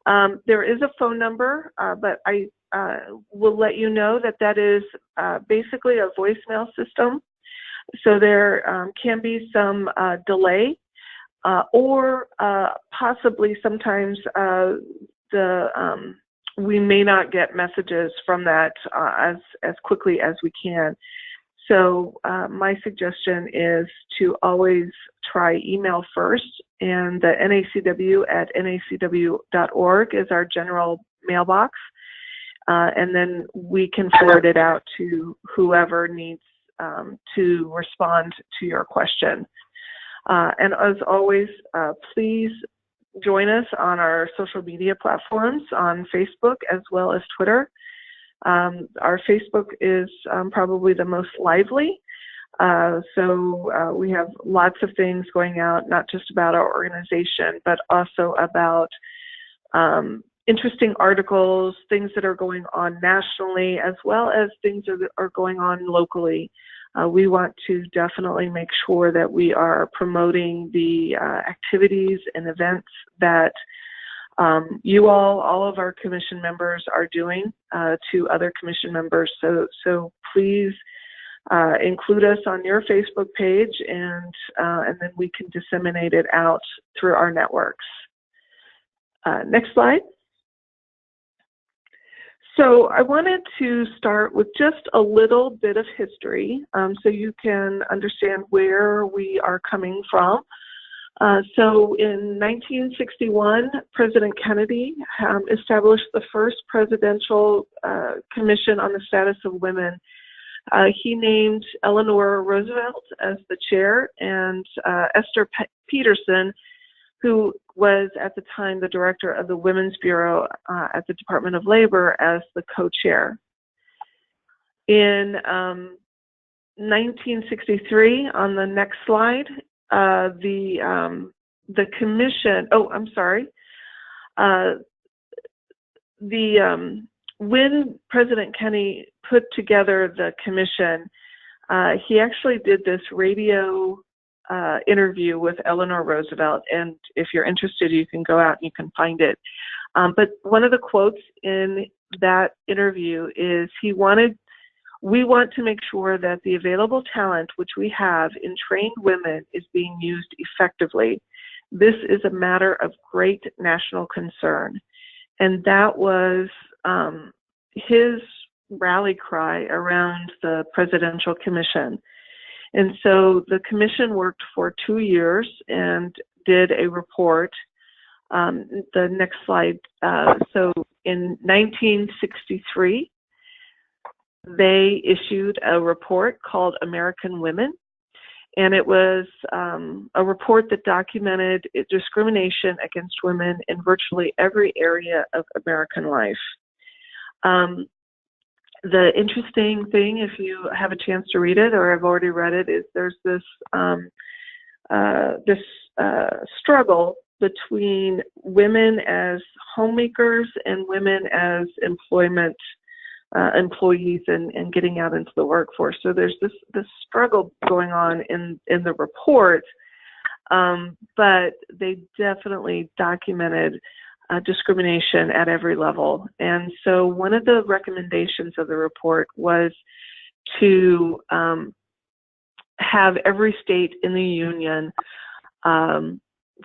There is a phone number, but I will let you know that that is basically a voicemail system. So there can be some delay, or possibly sometimes we may not get messages from that as quickly as we can. So my suggestion is to always try email first, and the NACW at nacw.org is our general mailbox, and then we can forward it out to whoever needs to respond to your question. And as always, please join us on our social media platforms on Facebook as well as Twitter. Our Facebook is probably the most lively. So we have lots of things going out, not just about our organization, but also about interesting articles, things that are going on nationally, as well as things that are going on locally. We want to definitely make sure that we are promoting the activities and events that you all of our commission members are doing to other commission members. So please include us on your Facebook page, and then we can disseminate it out through our networks. Next slide. So I wanted to start with just a little bit of history so you can understand where we are coming from. So in 1961, President Kennedy established the first presidential commission on the status of women. He named Eleanor Roosevelt as the chair, and Esther Peterson, who was at the time the director of the Women's Bureau at the Department of Labor, as the co-chair. In 1963, on the next slide, the commission, when President Kennedy put together the commission, he actually did this radio interview with Eleanor Roosevelt, and if you're interested, you can go out and you can find it. But one of the quotes in that interview is, we want to make sure that the available talent which we have in trained women is being used effectively. This is a matter of great national concern. And that was his rally cry around the Presidential Commission. And so the commission worked for 2 years and did a report. The next slide. So in 1963, they issued a report called American Women, and it was a report that documented discrimination against women in virtually every area of American life. The interesting thing, if you have a chance to read it or have already read it, is there's this struggle between women as homemakers and women as employees and getting out into the workforce. So there's this struggle going on in the report, but they definitely documented discrimination at every level. And so one of the recommendations of the report was to have every state in the union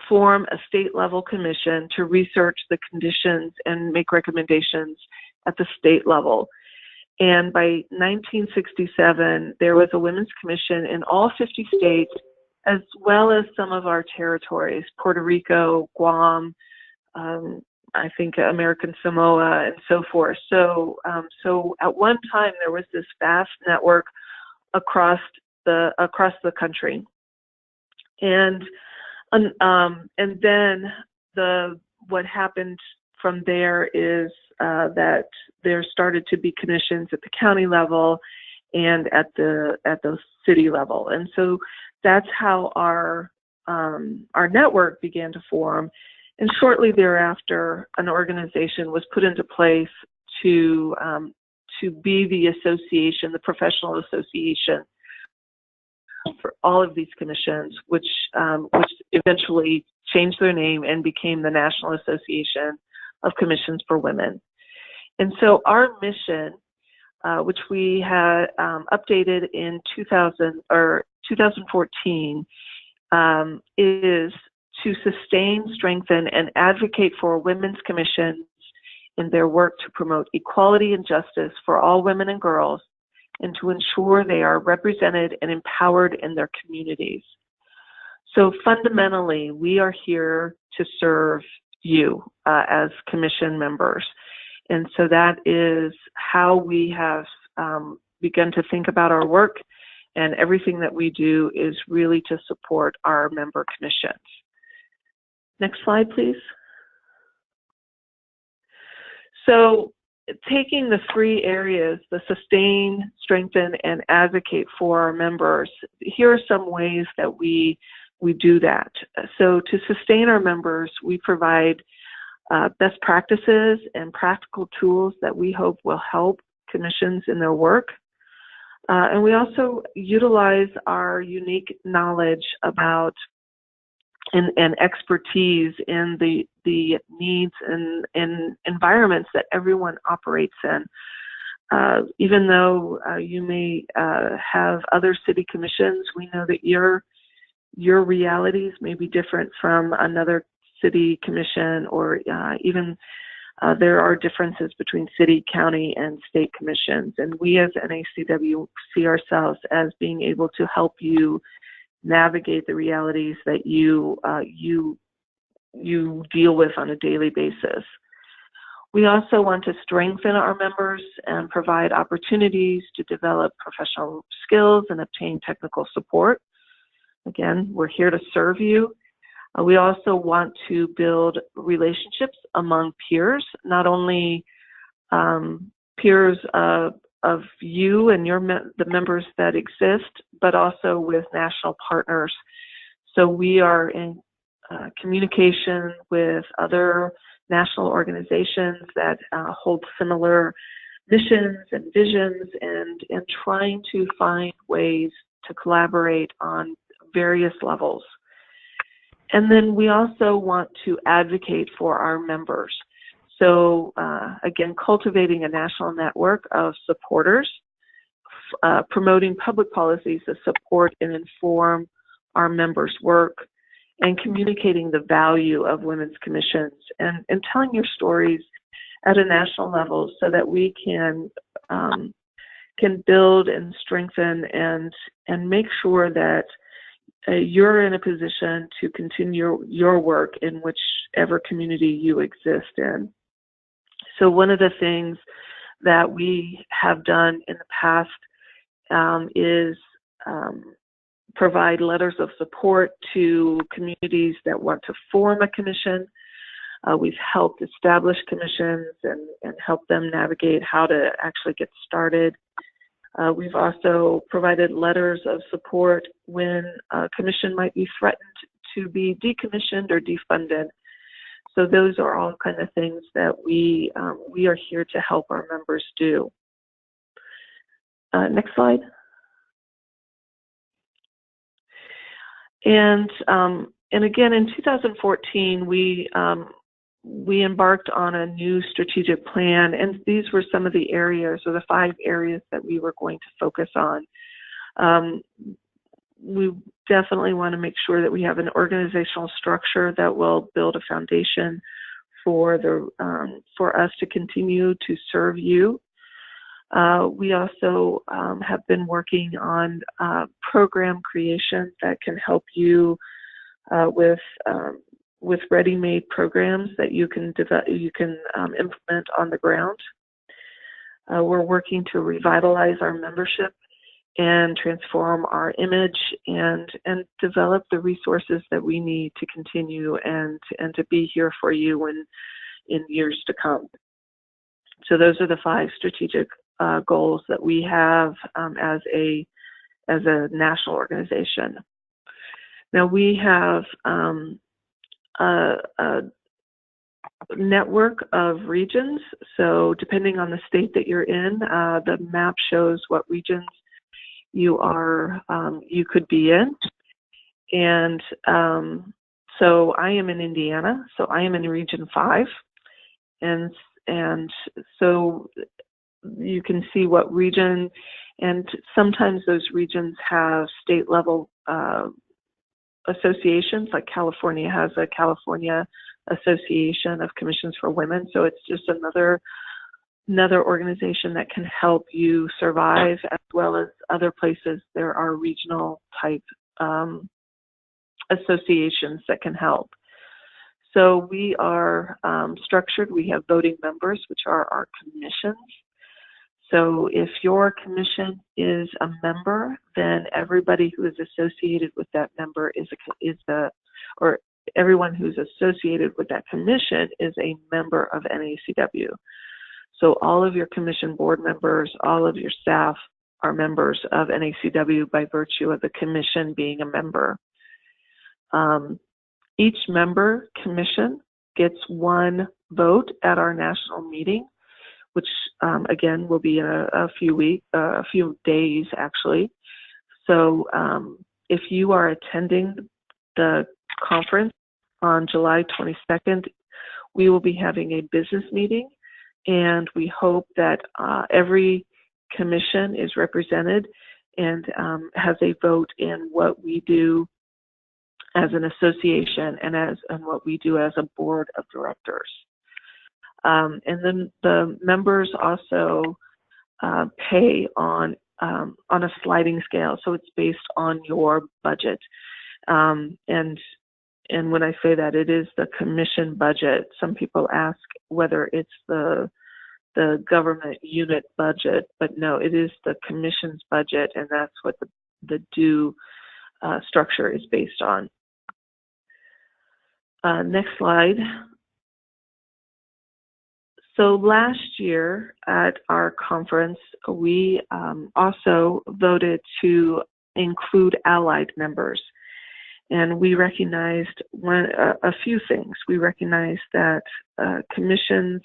form a state-level commission to research the conditions and make recommendations at the state level. And by 1967, there was a women's commission in all 50 states, as well as some of our territories, Puerto Rico, Guam, I think American Samoa, and so forth. So at one time there was this vast network across the country, and then what happened from there is that there started to be commissions at the county level and at the city level, and so that's how our network began to form. And shortly thereafter, an organization was put into place to be the association, the professional association for all of these commissions, which eventually changed their name and became the National Association of commissions for women. And so our mission, which we had updated in 2014, is to sustain, strengthen, and advocate for women's commissions in their work to promote equality and justice for all women and girls, and to ensure they are represented and empowered in their communities. So fundamentally, we are here to serve you as commission members. And so that is how we have begun to think about our work, and everything that we do is really to support our member commissions. Next slide, please. So taking the three areas, the sustain, strengthen, and advocate for our members, here are some ways that we do that. So to sustain our members, we provide best practices and practical tools that we hope will help commissions in their work. And we also utilize our unique knowledge about and expertise in the needs and environments that everyone operates in. Even though you may have other city commissions, we know that your realities may be different from another city commission, or even there are differences between city, county, and state commissions. And we as NACW see ourselves as being able to help you navigate the realities that you deal with on a daily basis. We also want to strengthen our members and provide opportunities to develop professional skills and obtain technical support. Again, we're here to serve you. We also want to build relationships among peers, not only peers of you and the members that exist, but also with national partners. So we are in communication with other national organizations that hold similar missions and visions, and trying to find ways to collaborate on various levels. And then we also want to advocate for our members. So again, cultivating a national network of supporters, promoting public policies that support and inform our members' work, and communicating the value of women's commissions, and telling your stories at a national level so that we can build and strengthen and make sure that you're in a position to continue your work in whichever community you exist in. So one of the things that we have done in the past is provide letters of support to communities that want to form a commission. We've helped establish commissions and help them navigate how to actually get started. We've also provided letters of support when a commission might be threatened to be decommissioned or defunded. So those are all kind of things that we are here to help our members do. Next slide. And again, in 2014, we embarked on a new strategic plan, and these were some of the areas, or the 5 areas that we were going to focus on. We definitely want to make sure that we have an organizational structure that will build a foundation for us to continue to serve you. We also have been working on program creation that can help you with ready-made programs that you can implement on the ground. We're working to revitalize our membership and transform our image and develop the resources that we need to continue and to be here for you in years to come. So those are the 5 strategic goals that we have as a national organization. Now we have a network of regions. So depending on the state that you're in, the map shows what regions you could be in. And so I am in Indiana, so I am in Region 5. and so you can see what region, and sometimes those regions have state level associations, like California has a California Association of Commissions for Women. So it's just another organization that can help you survive, as well as other places there are regional type associations that can help. So we are structured. We have voting members, which are our commissions. So if your commission is a member, then everybody who is associated with that member or everyone who's associated with that commission is a member of NACW. So all of your commission board members, all of your staff are members of NACW by virtue of the commission being a member. Each member commission gets one vote at our national meeting, which again will be in a few days actually. So if you are attending the conference on July 22nd, we will be having a business meeting, and we hope that every commission is represented and has a vote in what we do as an association and what we do as a board of directors. And then the members also pay on a sliding scale, so it's based on your budget. And when I say that, it is the commission budget. Some people ask whether it's the government unit budget, but no, it is the commission's budget, and that's what the due structure is based on. Next slide. So last year at our conference, we also voted to include allied members. And we recognized a few things. We recognized that commissions,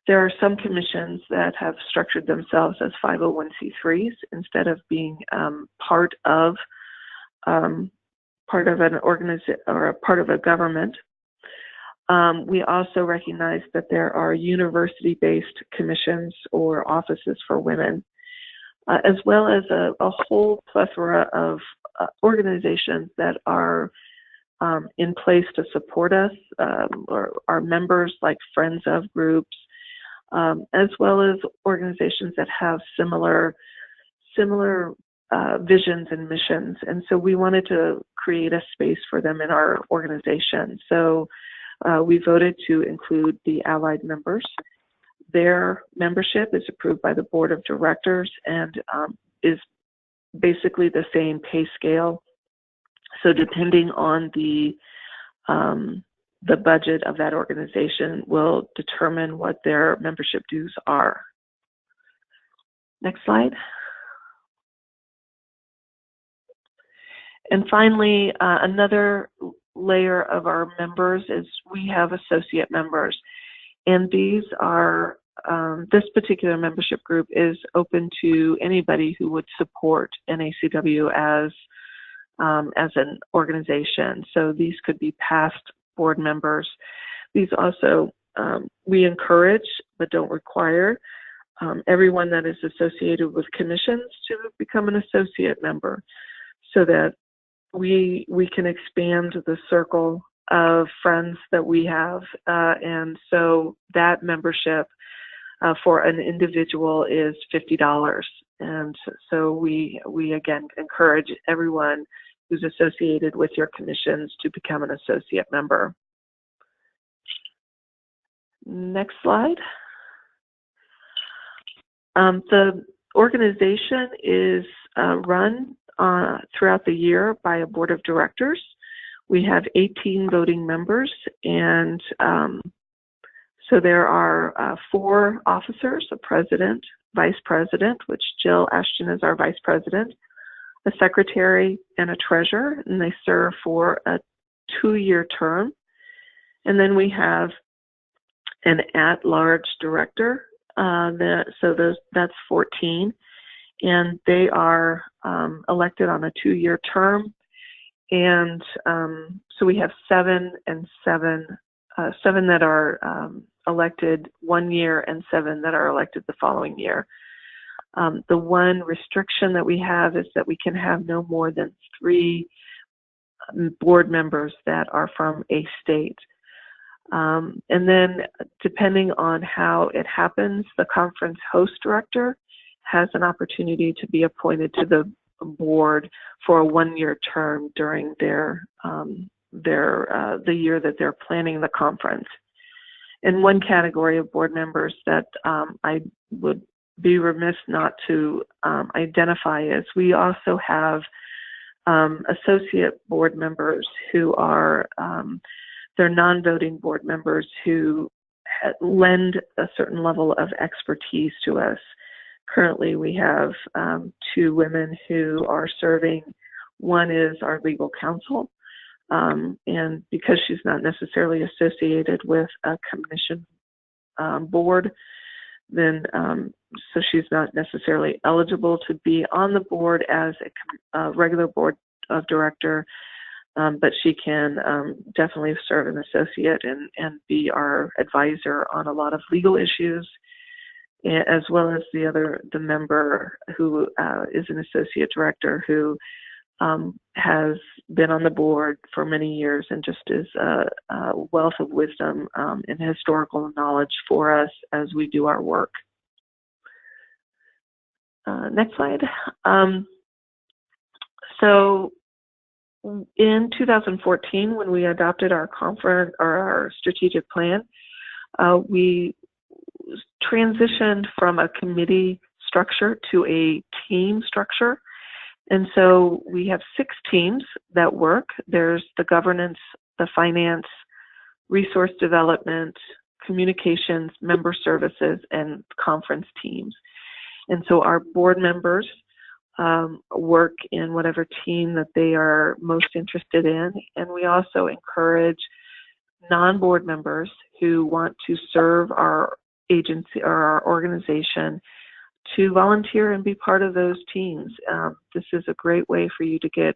there are some commissions that have structured themselves as 501c3s instead of being part of an organization or a part of a government. We also recognize that there are university-based commissions or offices for women, as well as a whole plethora of organizations that are in place to support us, or our members, like Friends of groups, as well as organizations that have similar visions and missions. And so we wanted to create a space for them in our organization. So we voted to include the allied members. Their membership is approved by the board of directors and is basically the same pay scale. So depending on the budget of that organization will determine what their membership dues are. Next slide. And finally, another layer of our members is we have associate members, and these are this particular membership group is open to anybody who would support NACW as an organization. So these could be past board members. These also we encourage but don't require everyone that is associated with commissions to become an associate member, so that we can expand the circle of friends that we have, and so that membership for an individual is $50, and so we again encourage everyone who's associated with your commissions to become an associate member. Next slide. The organization is run throughout the year by a board of directors. We have 18 voting members, and so there are 4 officers: a president, vice president, which Jill Ashton is our vice president, a secretary, and a treasurer, and they serve for a 2-year term. And then we have an at-large director, that's 14, and they are elected on a 2-year term. And so we have 7 that are elected 1 year and 7 that are elected the following year. The one restriction that we have is that we can have no more than 3 board members that are from a state. And then depending on how it happens, the conference host director has an opportunity to be appointed to the board for a 1-year term during the year that they're planning the conference. And one category of board members that I would be remiss not to identify is we also have associate board members who are they're non-voting board members who lend a certain level of expertise to us. Currently, we have 2 women who are serving. One is our legal counsel, and because she's not necessarily associated with a commission board, then so she's not necessarily eligible to be on the board as a regular board of director, but she can definitely serve an associate and be our advisor on a lot of legal issues, as well as the member who is an associate director who has been on the board for many years and just is a wealth of wisdom and historical knowledge for us as we do our work. Next slide. So in 2014, when we adopted our conference or our strategic plan, we transitioned from a committee structure to a team structure. And so we have 6 teams that work. There's the governance, the finance, resource development, communications, member services, and conference teams. And so our board members work in whatever team that they are most interested in. And we also encourage non-board members who want to serve our agency or our organization to volunteer and be part of those teams. This is a great way for you to get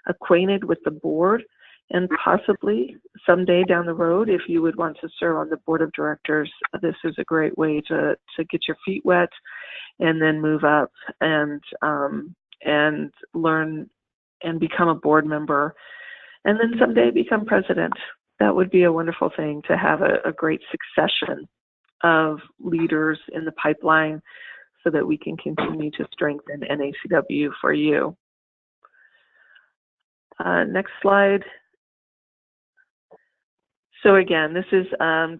acquainted with the board, and possibly someday down the road, if you would want to serve on the board of directors, this is a great way to get your feet wet and then move up and learn and become a board member, and then someday become president. That would be a wonderful thing, to have a great succession of leaders in the pipeline so that we can continue to strengthen NACW for you. Next slide. So again, this is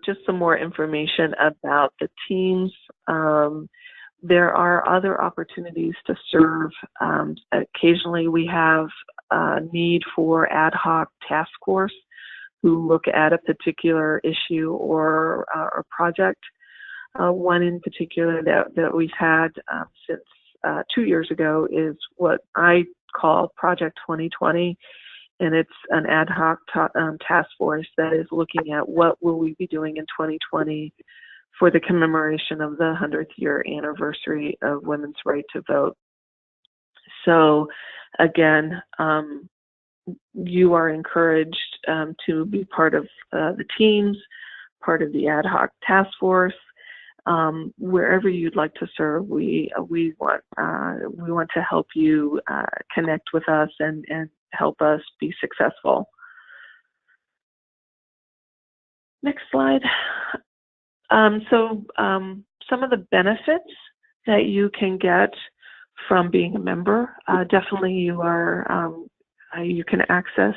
just some more information about the teams. There are other opportunities to serve. Occasionally we have a need for ad hoc task force who look at a particular issue or project. One in particular that we've had since 2 years ago is what I call Project 2020, and it's an ad hoc task force that is looking at what will we be doing in 2020 for the commemoration of the 100th year anniversary of women's right to vote. So again, you are encouraged to be part of the teams, part of the ad hoc task force. Wherever you'd like to serve, we want to help you connect with us and help us be successful. Next slide. Some of the benefits that you can get from being a member, definitely you can access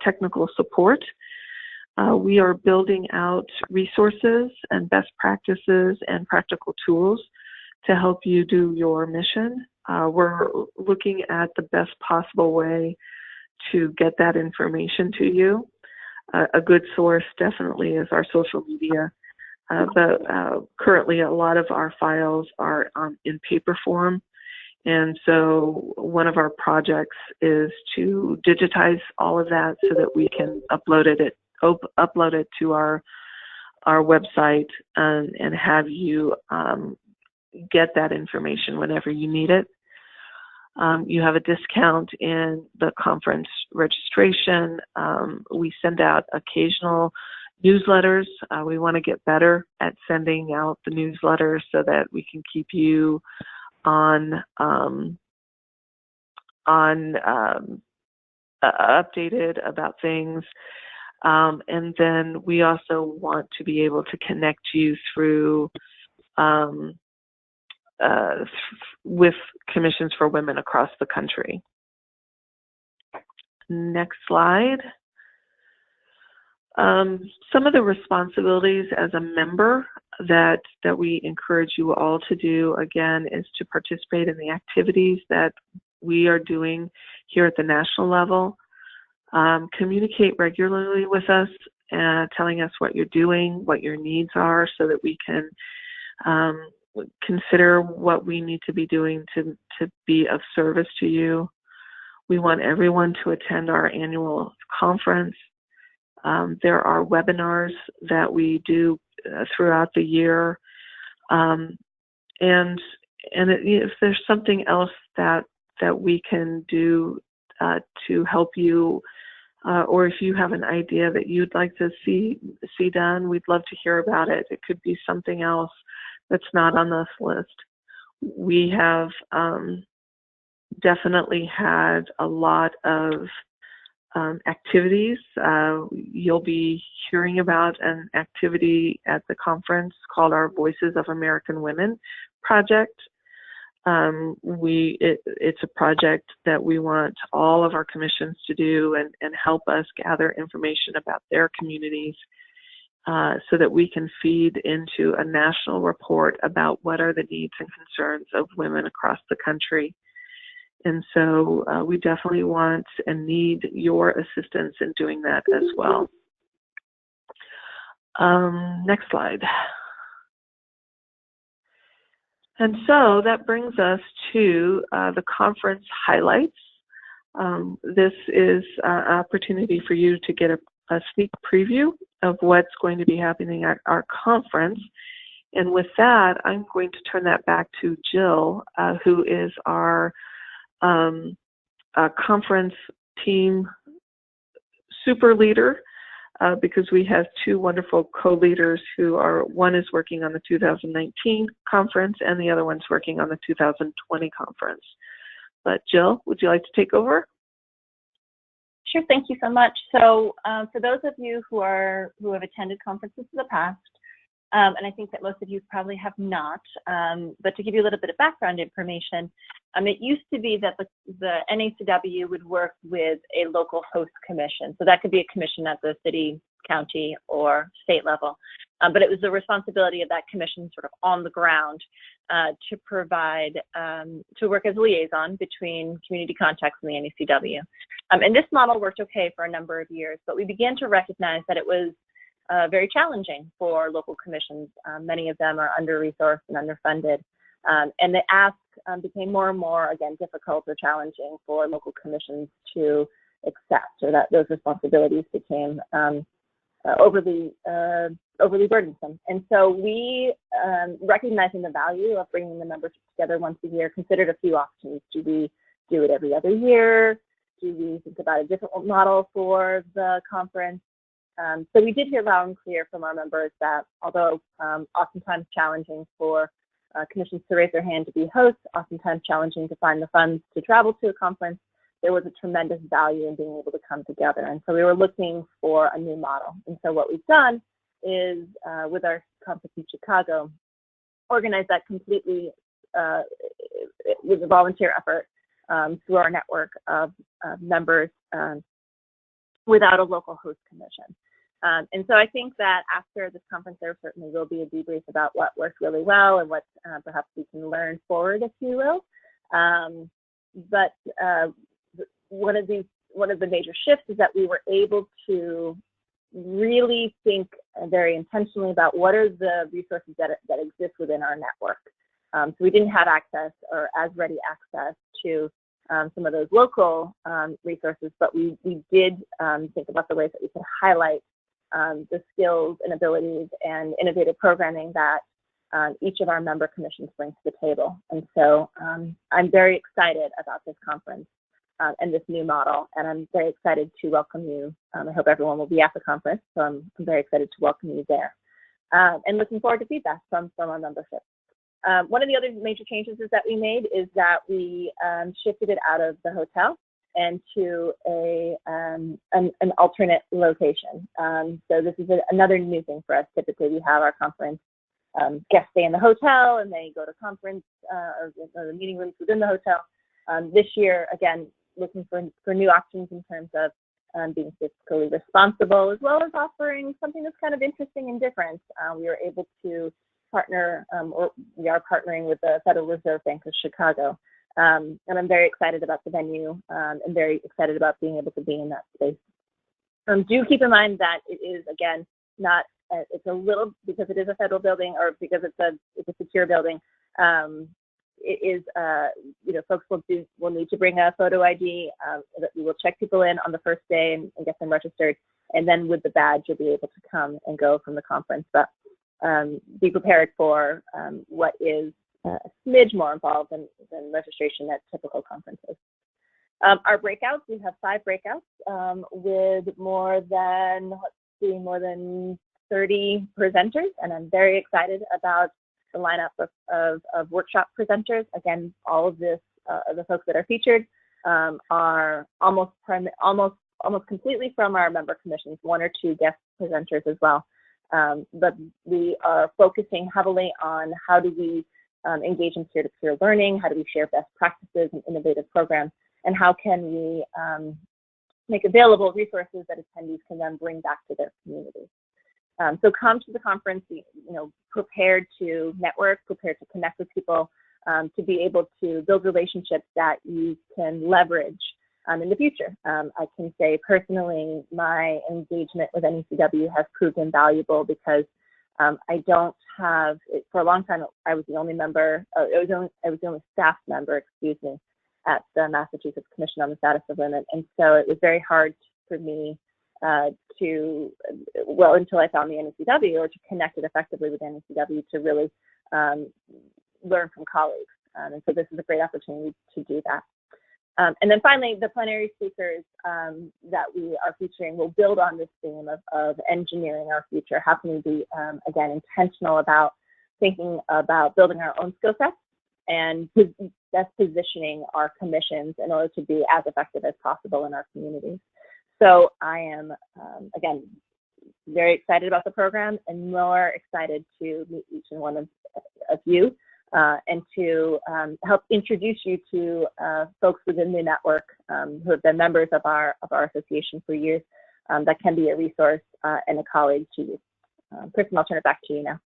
technical support. We are building out resources and best practices and practical tools to help you do your mission. We're looking at the best possible way to get that information to you. A good source definitely is our social media. But currently a lot of our files are in paper form. And so one of our projects is to digitize all of that so that we can upload it to our website and have you get that information whenever you need it. You have a discount in the conference registration. We send out occasional newsletters. We want to get better at sending out the newsletters so that we can keep you on updated about things. And then we also want to be able to connect you through with commissions for women across the country. Next slide. Some of the responsibilities as a member that we encourage you all to do, again, is to participate in the activities that we are doing here at the national level. Communicate regularly with us, telling us what you're doing, what your needs are, so that we can consider what we need to be doing to be of service to you. We want everyone to attend our annual conference. There are webinars that we do throughout the year. And if there's something else that we can do to help you, or if you have an idea that you'd like to see done, we'd love to hear about it. It could be something else that's not on this list. We have definitely had a lot of activities. You'll be hearing about an activity at the conference called our Voices of American Women project. It's a project that we want all of our commissions to do and help us gather information about their communities so that we can feed into a national report about what are the needs and concerns of women across the country. And so we definitely want and need your assistance in doing that as well. Next slide. And so that brings us to the conference highlights. This is an opportunity for you to get a sneak preview of what's going to be happening at our conference. And with that, I'm going to turn that back to Jill, who is our conference team super leader, because we have two wonderful co-leaders who are, one is working on the 2019 conference and the other one's working on the 2020 conference. But Jill, would you like to take over? Sure, thank you so much. So for those of you who have attended conferences in the past, and I think that most of you probably have not, but to give you a little bit of background information, it used to be that the NACW would work with a local host commission. So that could be a commission at the city, county, or state level. But it was the responsibility of that commission sort of on the ground to provide, to work as a liaison between community contacts and the NACW. And this model worked okay for a number of years, but we began to recognize that it was very challenging for local commissions. Many of them are under-resourced and underfunded. And the ask became more and more, again, difficult or challenging for local commissions to accept, or that those responsibilities became overly burdensome. And so we, recognizing the value of bringing the members together once a year, considered a few options. Do we do it every other year? Do we think about a different model for the conference? So we did hear loud and clear from our members that although oftentimes challenging for commissions to raise their hand to be hosts, oftentimes challenging to find the funds to travel to a conference, there was a tremendous value in being able to come together. And so we were looking for a new model. And so what we've done is, with our conference in Chicago, organize that completely with a volunteer effort through our network of members without a local host commission. And so I think that after this conference, there certainly will be a debrief about what worked really well and what perhaps we can learn forward, if you will. But one of the major shifts is that we were able to really think very intentionally about what are the resources that exist within our network. So we didn't have access or as ready access to some of those local resources, but we did think about the ways that we could highlight the skills and abilities and innovative programming that each of our member commissions brings to the table. And so I'm very excited about this conference. and this new model. And I'm very excited to welcome you. I hope everyone will be at the conference, so I'm very excited to welcome you there. And looking forward to feedback from our membership. One of the other major changes that we made is that we shifted it out of the hotel and to an alternate location. So this is another new thing for us. Typically, we have our conference guests stay in the hotel and they go to conference or the meeting rooms within the hotel. This year, again, looking for new options in terms of being fiscally responsible, as well as offering something that's kind of interesting and different. We were able to partner, or we are partnering with the Federal Reserve Bank of Chicago. And I'm very excited about the venue and very excited about being able to be in that space. Do keep in mind that it is, again, not, it's a little, because it is a federal building or because it's a secure building, it is, folks will need to bring a photo ID. We will check people in on the first day and get them registered. And then with the badge, you'll be able to come and go from the conference. But be prepared for what is a smidge more involved than registration at typical conferences. Our breakouts, we have 5 breakouts with more than 30 presenters, and I'm very excited about the lineup of workshop presenters. Again, all of this, the folks that are featured are almost completely from our member commissions, 1 or 2 guest presenters as well. But we are focusing heavily on how do we engage in peer-to-peer learning, how do we share best practices and innovative programs, and how can we make available resources that attendees can then bring back to their communities. So come to the conference, prepared to network, prepared to connect with people, to be able to build relationships that you can leverage in the future. I can say personally, my engagement with NACW has proved invaluable because I don't have, for a long time, I was the only member, I was the only staff member, at the Massachusetts Commission on the Status of Women. And so it was very hard for me until I found the NACW, or to connect it effectively with NACW, to really learn from colleagues. And so this is a great opportunity to do that. And then finally, the plenary speakers that we are featuring will build on this theme of engineering our future. How can we be, again, intentional about thinking about building our own skill sets and best positioning our commissions in order to be as effective as possible in our communities. So I am, again, very excited about the program and more excited to meet each and one of you and to help introduce you to folks within the network who have been members of our association for years that can be a resource and a colleague to you. Kristen, I'll turn it back to you now.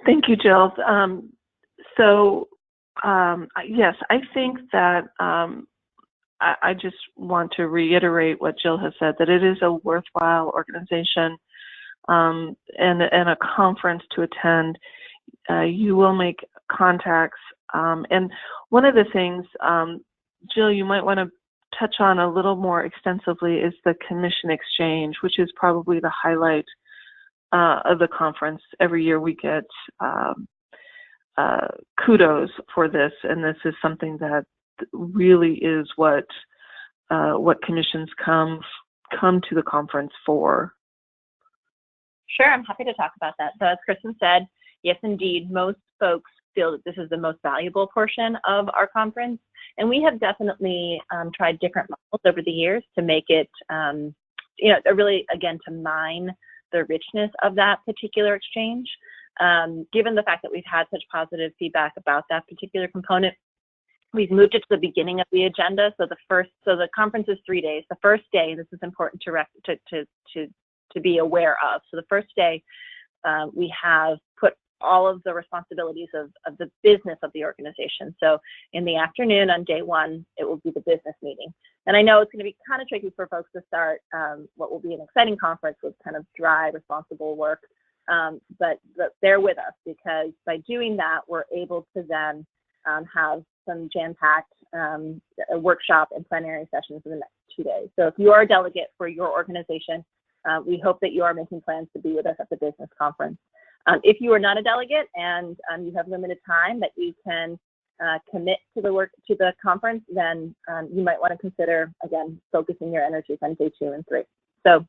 Thank you, Jill. Yes, I think that I just want to reiterate what Jill has said, that it is a worthwhile organization and a conference to attend. You will make contacts. And one of the things, Jill, you might want to touch on a little more extensively is the commission exchange, which is probably the highlight of the conference. Every year we get kudos for this, and this is something that really is what commissions come to the conference for. Sure, I'm happy to talk about that. So as Kristen said, yes, indeed, most folks feel that this is the most valuable portion of our conference, and we have definitely tried different models over the years to make it, really, again, to mine the richness of that particular exchange. Given the fact that we've had such positive feedback about that particular component, we've moved it to the beginning of the agenda. So the conference is 3 days. The first day, this is important to be aware of. So the first day, we have put all of the responsibilities of the business of the organization. So in the afternoon on day 1, it will be the business meeting. And I know it's going to be kind of tricky for folks to start what will be an exciting conference with kind of dry, responsible work. But bear with us, because by doing that, we're able to then have some jam-packed workshop and plenary sessions in the next 2 days. So if you are a delegate for your organization, we hope that you are making plans to be with us at the business conference. If you are not a delegate and you have limited time, that you can commit to the work, to the conference, then you might want to consider, again, focusing your energies on day 2 and 3. So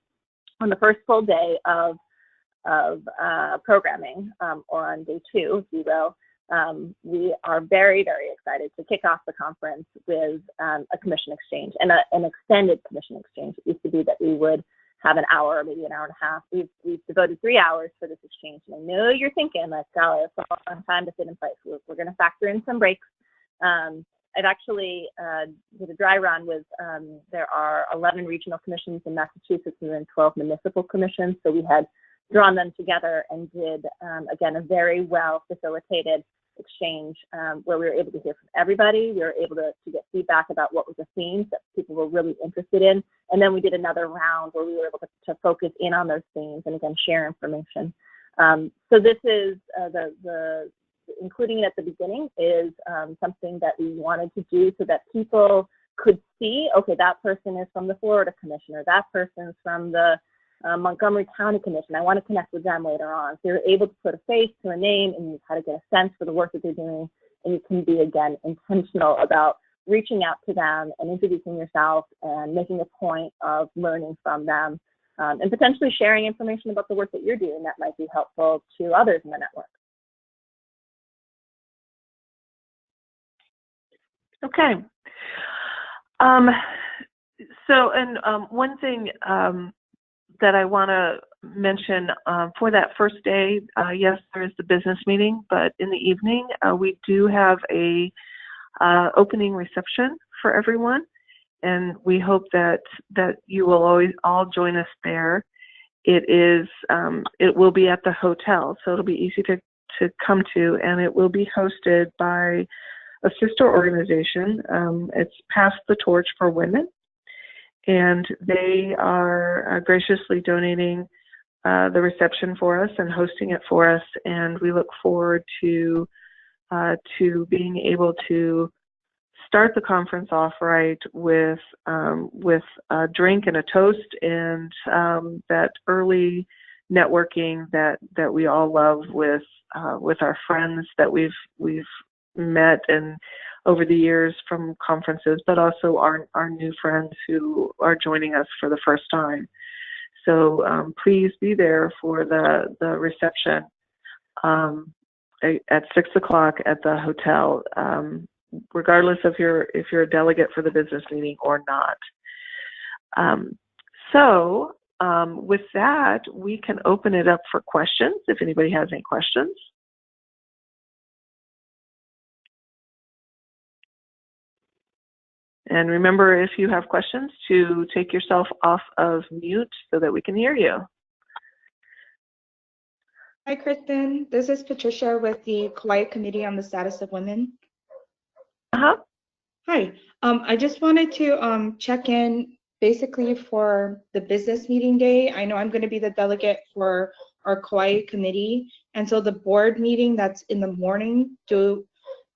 on the first full day of programming, or on day 2, if you will, we are very, very excited to kick off the conference with a commission exchange, and an extended commission exchange. It used to be that we would have an hour or maybe an hour and a half. We've devoted 3 hours for this exchange. And I know you're thinking, like, golly, it's a long time to fit in place. We're going to factor in some breaks. I've actually did a dry run with, there are 11 regional commissions in Massachusetts and then 12 municipal commissions. So we had drawn them together and did, again, a very well facilitated exchange where we were able to hear from everybody. We were able to get feedback about what was the themes that people were really interested in. And then we did another round where we were able to focus in on those themes and, again, share information. So this is the including it at the beginning is something that we wanted to do so that people could see, okay, that person is from the Florida Commission, or that person's from the Montgomery County Commission. I want to connect with them later on. So you're able to put a face to a name, and you kind of get a sense for the work that they're doing, and you can be, again, intentional about reaching out to them and introducing yourself and making a point of learning from them, and potentially sharing information about the work that you're doing that might be helpful to others in the network. Okay. One thing that I want to mention for that first day, yes, there is the business meeting, but in the evening we do have a opening reception for everyone, and we hope that you will all join us there. It will be at the hotel, so it'll be easy to come to, and it will be hosted by a sister organization. It's Pass the Torch for Women, and they are graciously donating the reception for us and hosting it for us, and we look forward to being able to start the conference off right with a drink and a toast, and that early networking that we all love with our friends that we've met and over the years from conferences, but also our new friends who are joining us for the first time. So please be there for the reception at 6 o'clock at the hotel, regardless of if you're a delegate for the business meeting or not. With that, we can open it up for questions if anybody has any questions. And remember, if you have questions, to take yourself off of mute so that we can hear you. Hi, Kristen. This is Patricia with the Kauai Committee on the Status of Women. Hi. I just wanted to check in basically for the business meeting day. I know I'm going to be the delegate for our Kauai Committee. And so the board meeting that's in the morning,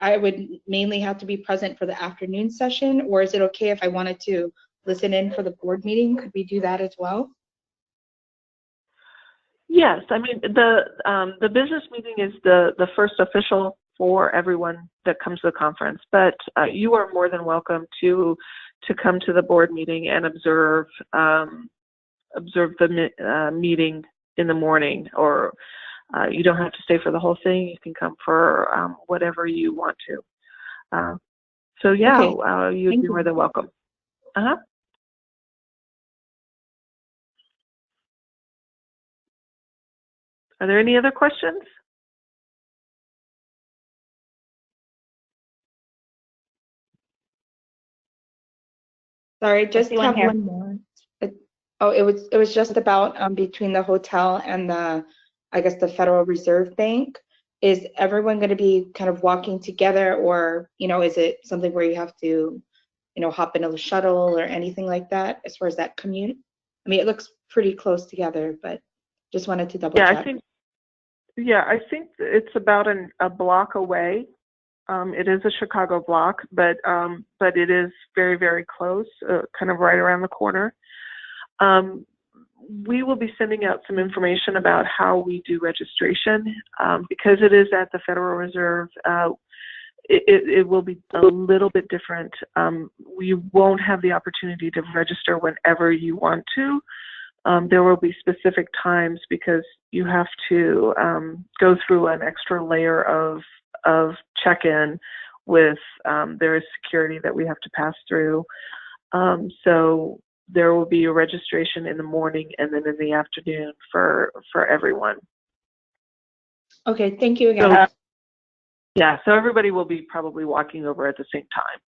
I would mainly have to be present for the afternoon session, or is it okay if I wanted to listen in for the board meeting? Could we do that as well? Yes, I mean the business meeting is the first official for everyone that comes to the conference, but you are more than welcome to come to the board meeting and observe the meeting in the morning, or you don't have to stay for the whole thing. You can come for whatever you want to. So yeah, okay. You'd be more than welcome. Are there any other questions? Sorry, just have one more. It was just about between the hotel and I guess the Federal Reserve Bank. Is everyone going to be kind of walking together, or is it something where you have to hop into the shuttle or anything like that as far as that commute? I mean, it looks pretty close together, but just wanted to double check. I think it's about a block away. It is a Chicago block, but it is very, very close, kind of right around the corner. We will be sending out some information about how we do registration because it is at the Federal Reserve. it will be a little bit different. We won't have the opportunity to register whenever you want to. There will be specific times because you have to go through an extra layer of check-in with there is security that we have to pass through. So there will be a registration in the morning and then in the afternoon for everyone. Okay, thank you again. So, yeah, so everybody will be probably walking over at the same time.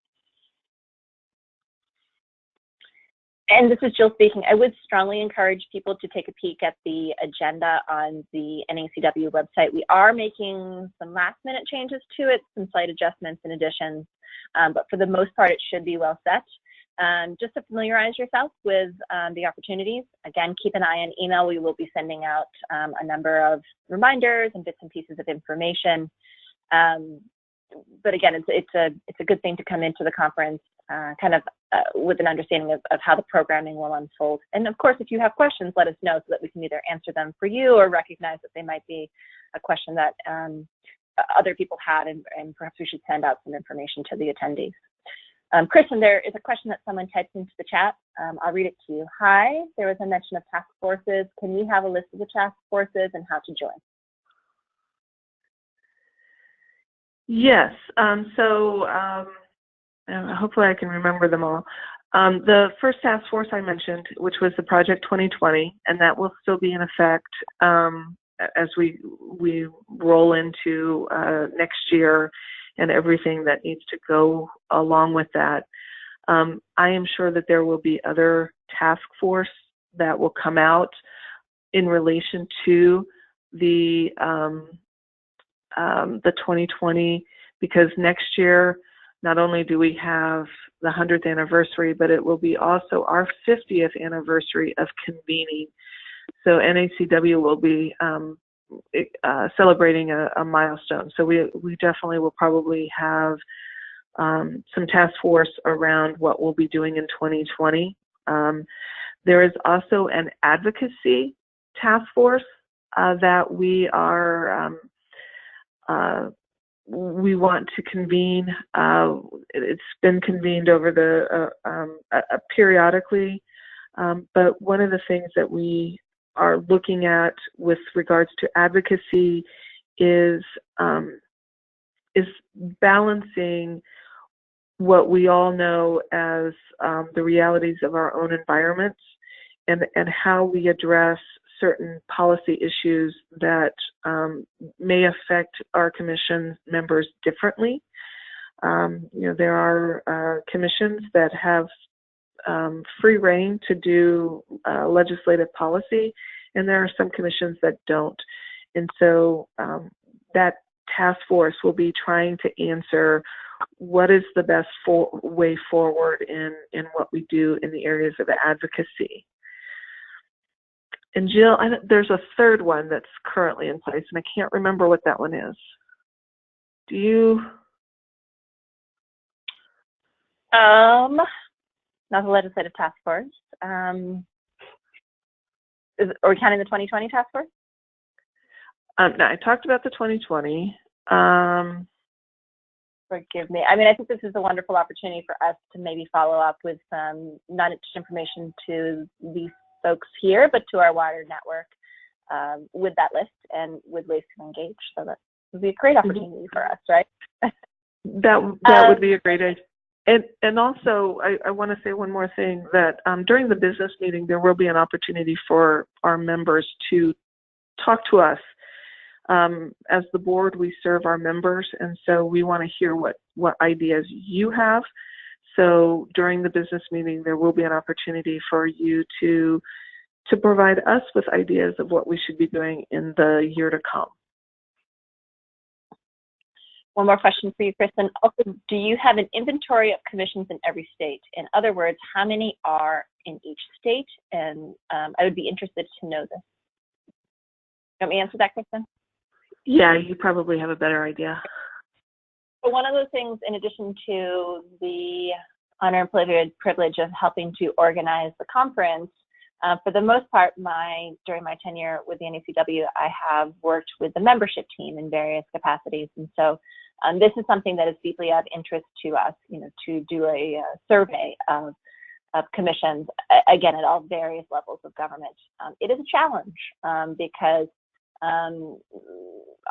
And this is Jill speaking. I would strongly encourage people to take a peek at the agenda on the NACW website. We are making some last-minute changes to it, some slight adjustments and additions, but for the most part, it should be well set. Just to familiarize yourself with the opportunities. Again, keep an eye on email. We will be sending out a number of reminders and bits and pieces of information. But again, it's a good thing to come into the conference with an understanding of how the programming will unfold. And of course, if you have questions, let us know so that we can either answer them for you or recognize that they might be a question that other people had, and perhaps we should send out some information to the attendees. Kristen, there is a question that someone typed into the chat. I'll read it to you. Hi, there was a mention of task forces. Can we have a list of the task forces and how to join? Yes, hopefully I can remember them all. The first task force I mentioned, which was the Project 2020, and that will still be in effect as we roll into next year and everything that needs to go along with that. I am sure that there will be other task force that will come out in relation to the 2020, because next year, not only do we have the 100th anniversary, but it will be also our 50th anniversary of convening. So NACW will be celebrating a milestone. So we definitely will probably have some task force around what we'll be doing in 2020. There is also an advocacy task force that we are we want to convene. It's been convened over the periodically, but one of the things that we are looking at with regards to advocacy is balancing what we all know as the realities of our own environments and how we address certain policy issues that may affect our commission members differently. There are commissions that have free reign to do legislative policy, and there are some commissions that don't. And so that task force will be trying to answer what is the best way forward in what we do in the areas of advocacy. And Jill, there's a third one that's currently in place, and I can't remember what that one is. Do you? Not the legislative task force. Are we counting the 2020 task force? No, I talked about the 2020. Forgive me. I mean, I think this is a wonderful opportunity for us to maybe follow up with not just information to these folks here, but to our wider network with that list and with ways to engage. So that would be a great opportunity for us, right? That would be a great idea. And also, I want to say one more thing, that during the business meeting, there will be an opportunity for our members to talk to us. As the board, we serve our members, and so we want to hear what ideas you have. So during the business meeting, there will be an opportunity for you to provide us with ideas of what we should be doing in the year to come. One more question for you, Kristen. Also, do you have an inventory of commissions in every state? In other words, how many are in each state? And I would be interested to know this. Want me to answer that, Kristen? Yeah, you probably have a better idea. So one of those things, in addition to the honor and privilege of helping to organize the conference, For the most part, during my tenure with the NACW, I have worked with the membership team in various capacities. And so this is something that is deeply of interest to us, to do a survey of commissions, again, at all various levels of government. It is a challenge because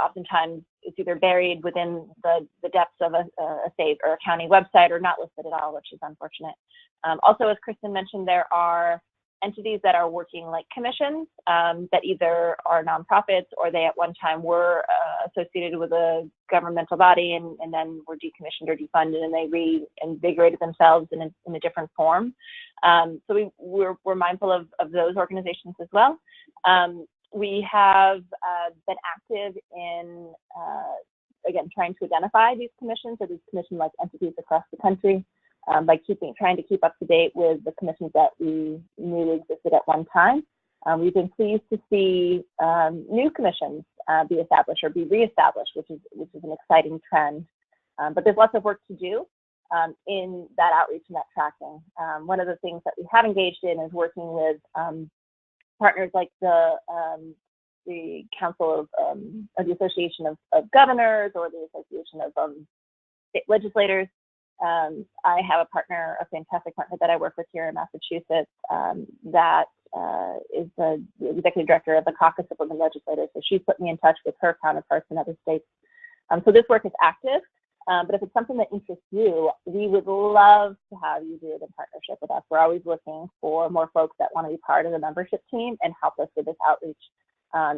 oftentimes it's either buried within the depths of a state or a county website or not listed at all, which is unfortunate. Also, as Kristen mentioned, there are entities that are working like commissions that either are nonprofits or they at one time were associated with a governmental body and then were decommissioned or defunded, and they reinvigorated themselves in a different form. So we're mindful of those organizations as well. We have been active in, again, trying to identify these commissions or these commission-like entities across the country by trying to keep up to date with the commissions that we knew existed at one time. We've been pleased to see new commissions be established or be reestablished, which is an exciting trend. But there's lots of work to do in that outreach and that tracking. One of the things that we have engaged in is working with partners like the Council of the Association of Governors or the Association of State Legislators. I have a partner, a fantastic partner that I work with here in Massachusetts that is the executive director of the Caucus of Women Legislators. So she's put me in touch with her counterparts in other states. So this work is active, but if it's something that interests you, we would love to have you do it in partnership with us. We're always looking for more folks that want to be part of the membership team and help us with this outreach.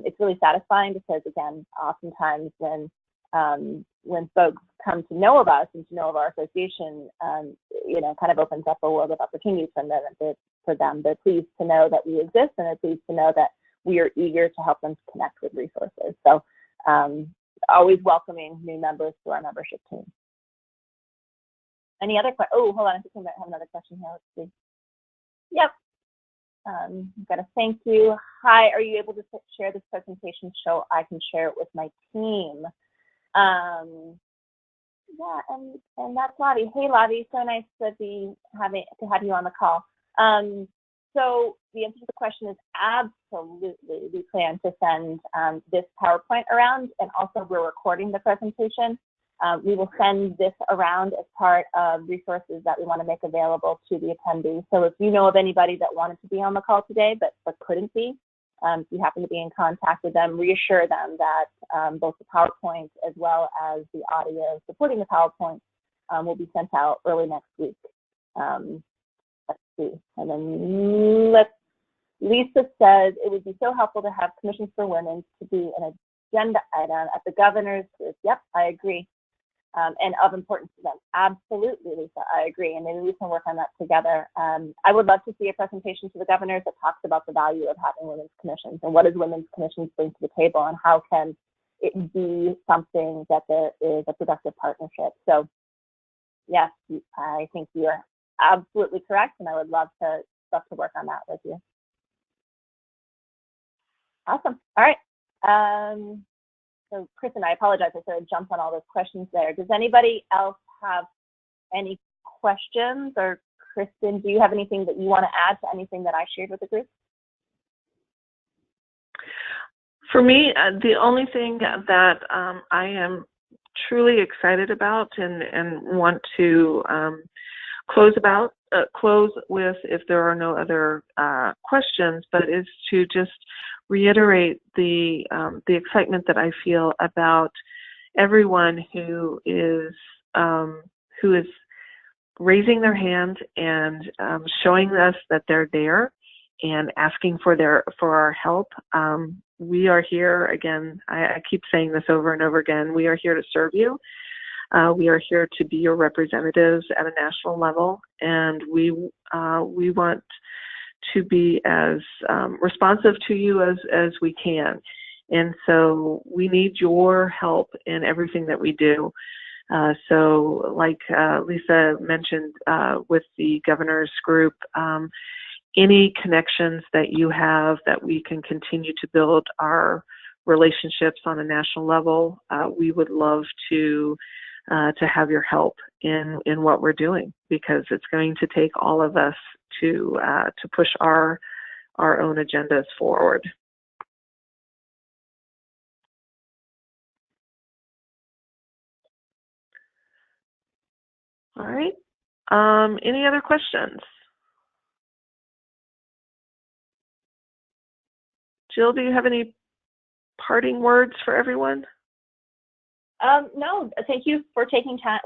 It's really satisfying because, again, oftentimes when folks come to know of us and to know of our association, kind of opens up a world of opportunities for them. They're pleased to know that we exist, and they're pleased to know that we are eager to help them connect with resources. So always welcoming new members to our membership team. Any other questions? Oh, hold on, I think I might have another question here. Let's see. Yep. I've got a thank you. Hi, are you able to share this presentation so I can share it with my team? Yeah, and that's Lottie. Hey, Lottie, so nice to have you on the call. So the answer to the question is absolutely. We plan to send this PowerPoint around, and also we're recording the presentation. We will send this around as part of resources that we want to make available to the attendees. So if you know of anybody that wanted to be on the call today but couldn't be, if you happen to be in contact with them, reassure them that both the PowerPoint as well as the audio supporting the PowerPoint will be sent out early next week. Let's see. And then Lisa says, it would be so helpful to have commissions for women to be an agenda item at the governor's group. Yep, I agree. And of importance to them. Absolutely, Lisa, I agree. And maybe we can work on that together. I would love to see a presentation to the governors that talks about the value of having women's commissions and what does women's commissions bring to the table and how can it be something that there is a productive partnership. So yes, I think you are absolutely correct, and I would love to work on that with you. Awesome. All right. So Kristen, I apologize, I sort of jumped on all those questions there. Does anybody else have any questions? Or Kristen, do you have anything that you want to add to anything that I shared with the group? For me, the only thing that I am truly excited about and want to close with, if there are no other questions, but is to just reiterate the excitement that I feel about everyone who is raising their hand and showing us that they're there and asking for our help. We are here again. I keep saying this over and over again. We are here to serve you. We are here to be your representatives at a national level, and we want to be as responsive to you as we can. And so we need your help in everything that we do. So like Lisa mentioned with the governor's group, any connections that you have that we can continue to build our relationships on a national level, we would love to have your help in what we're doing, because it's going to take all of us to push our our own agendas forward. All right. Any other questions? Jill, do you have any parting words for everyone? No, thank you for taking time,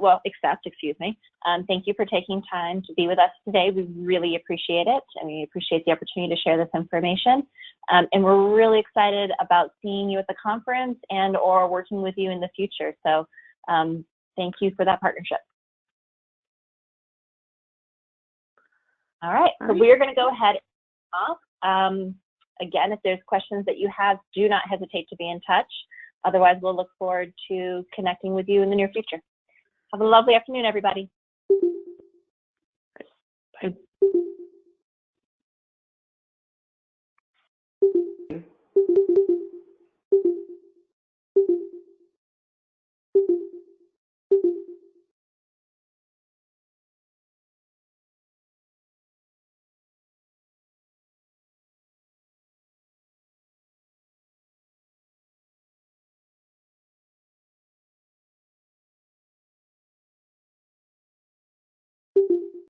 thank you for taking time to be with us today. We really appreciate it, and we appreciate the opportunity to share this information. And we're really excited about seeing you at the conference and or working with you in the future. So thank you for that partnership. All right, so we're going to go ahead and off. Again, if there's questions that you have, do not hesitate to be in touch. Otherwise, we'll look forward to connecting with you in the near future. Have a lovely afternoon, everybody. Bye.